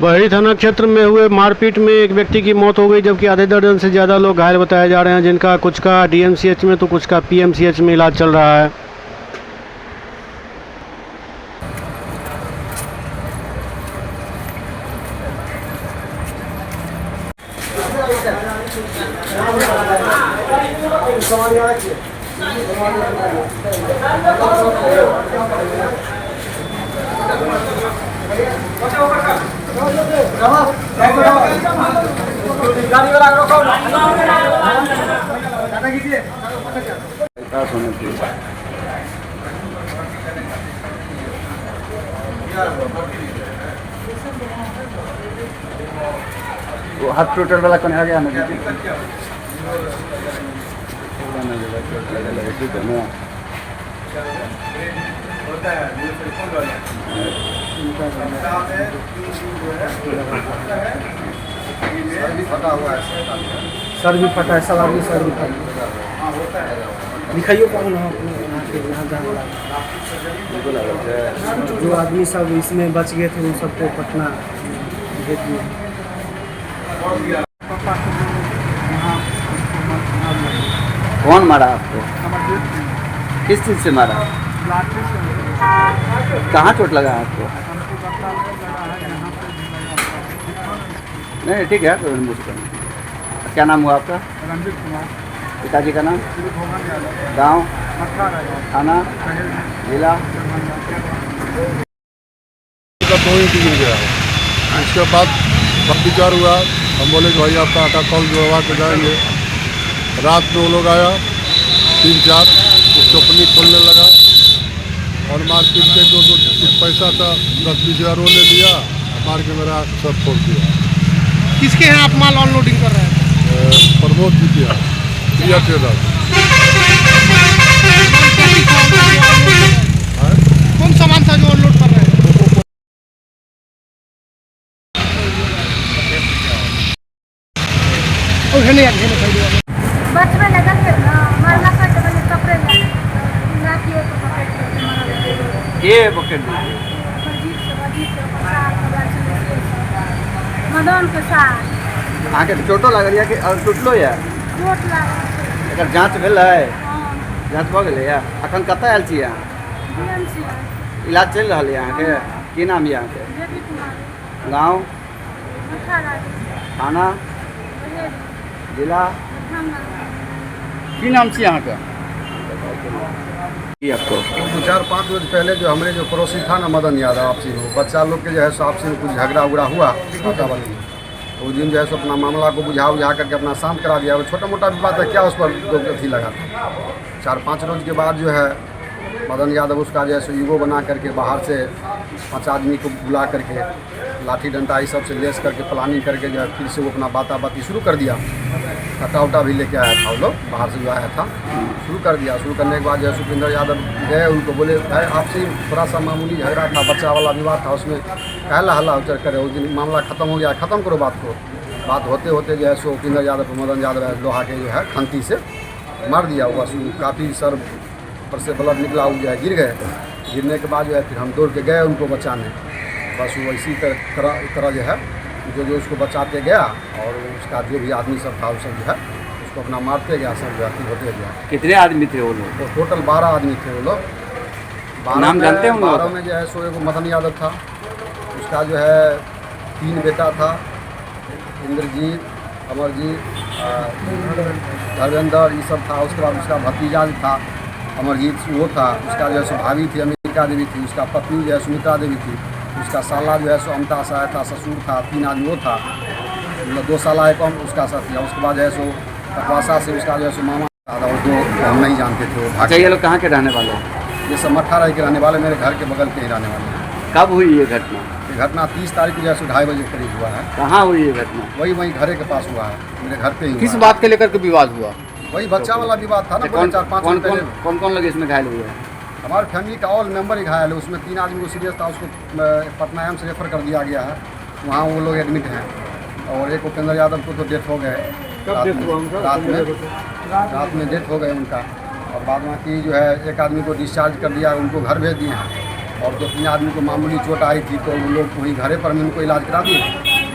बहरी थाना क्षेत्र में हुए मारपीट में एक व्यक्ति की मौत हो गई, जबकि आधे दर्जन से ज़्यादा लोग घायल बताए जा रहे हैं, जिनका कुछ का डीएमसीएच में तो कुछ का पीएमसीएच में इलाज चल रहा है। वो हाथ टूटल वाला कौन आ गया ना सर भी फटा है, सलार भी सर भी फटा दिखाइए कौन है जो आदमी सब इसमें बच गए थे उन सबको पटना भेज दिए। कौन मारा आपको? किस चीज़ से मारा? कहाँ चोट लगा आपको? नहीं ठीक है, कोई मुश्किल नहीं। क्या नाम हुआ आपका? रणजीत कुमार। पिताजी का नाम? गांव? थाना? जिला? तो ही गिर गया। उसके बाद विचार हुआ, हम बोले कि भाई आपका आटा कॉल जुड़वा के जाएंगे। रात में वो लोग आया 3-4, उसको अपनी खोलने लगा और मार पीट के जो कुछ पैसा था 10-20 हज़ार वो ले लिया, मार के मेरा सब फोड़ दिया। किसके यहाँ आप माल अनलोडिंग कर रहे हैं? प्रमोद जी किया प्रिया ट्रेडर। कौन सामान था जो अनलोड कर रहे हैं? बचपन में देखिए ना मरना का जब कपड़े ना किए तो पकड़ ये पकड़ लीजिए। मदन के साथ अहाँ के चोटो लागल या कि टूटलो या? चोट लागल। एकर जाँच भेल है? हाँ, जाँच भऽ गेलै या? अखन कतऽ आयल छी अहाँ? DMC इलाज चलि रहल है अहाँके? की नाम यऽ अहाँके? जेबी कुमार गाँव? अठारह थाना? जिला? की नाम छी अहाँके? की आपको? 4-5 रोज पहले जो हमारे जो पड़ोसी था ना मदन यादव, आपसी वो बच्चा लोग के जो है सो आपसी में कुछ झगड़ा उगड़ा हुआ वातावरण में, तो उस दिन जो है सो अपना मामला को बुझा करके अपना शांत करा दिया। वो छोटा मोटा विवाद है, क्या उस पर दो अथी लगा था। 4-5 रोज के बाद जो है मदन यादव उसका जो है सो ईगो बना करके बाहर से 5 आदमी को बुला करके लाठी डंडा ये सब से लेस करके प्लानिंग करके जो है फिर से वो अपना बाती शुरू कर दिया। कटा उटा भी लेके आया था वो लोग, बाहर से जो आया था, शुरू कर दिया। शुरू करने के बाद जो है सुखविंदर यादव गए, उनको बोले भाई आपसे थोड़ा सा मामूली झगड़ा था, बच्चा वाला विवाद था, उसमें कहला हल्ला उचर करे, उस दिन मामला ख़त्म हो गया, ख़त्म करो बात को। बात होते होते जो है सुखविंदर यादव को मदन यादव लोहा के जो है खंती से मार दिया। बस काफ़ी सर पर से ब्लड निकला, वो जो है गिर गए। गिरने के बाद जो है फिर हम दौड़ के गए उनको बचाने। बस वो इसी तरह जो है जो उसको बचाते गया और उसका जो भी आदमी सब था वो सब जो है उसको अपना मारते गया, सब जो है होते गया। कितने आदमी थे वो लोग? तो टोटल 12 आदमी थे वो लोग। 12 नाम जानते हैं उन लोगों का? 12 में जो है सो एगो मदन यादव था, उसका जो है 3 बेटा था, इंद्रजीत, अमरजीत, धर्मेंद्र, ये सब था। उसके बाद उसका भतीजा भी था अमरजीत, वो था। उसका जो है सो भाभी थी अमेरिका देवी थी, उसका पत्नी जो है सुमित्रा देवी थी, उसका साला जो है सो अमता साया था, ससुर था, 3 आदमी वो था, मतलब 2 साला एक और उसका साथी। उसके बाद जो है सो कटवासा से उसका जो है सो मामा था, और जो हम नहीं जानते थे वो। अच्छा, ये लोग कहाँ के रहने वाले हैं? ये सब 18 के रहने वाले, मेरे घर के बगल के ही रहने वाले हैं। कब हुई ये घटना? ये घटना 30 तारीख को जो है सो 2:30 बजे करीब हुआ है। कहाँ हुई ये घटना? वही घरे के पास हुआ है, मेरे घर पे ही। किस बात के लेकर के विवाद हुआ? वही बच्चा वाला विवाद था ना। कौन 4-5 कौन कौन कौन कौन लोग इसमें घायल हुए हैं? हमारे फैमिली का ऑल मेंबर ही घायल है। उसमें 3 आदमी को सीरियस था, उसको पटना एम्स रेफर कर दिया गया है, वहाँ वो लोग एडमिट हैं। और एक उपेंद्र यादव को तो डेथ हो गए, रात में डेथ हो गए उनका। और बाद में की जो है एक आदमी को डिस्चार्ज कर दिया, उनको घर भेज दिए हैं। और 2-3 आदमी को मामूली चोट आई थी तो उन लोग वहीं घरे पर हम उनको इलाज करा दिए।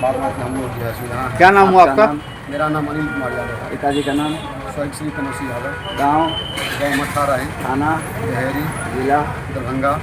बाद में हम लोग जो है सो यहाँ। क्या नाम हुआ आपका? मेरा नाम अनिल कुमार यादव है। पिताजी का नाम? स्वर्ग श्री कनौसी यादव। गाँव? गाँव मठारा है, थाना? जहेरी, जिला? दरभंगा।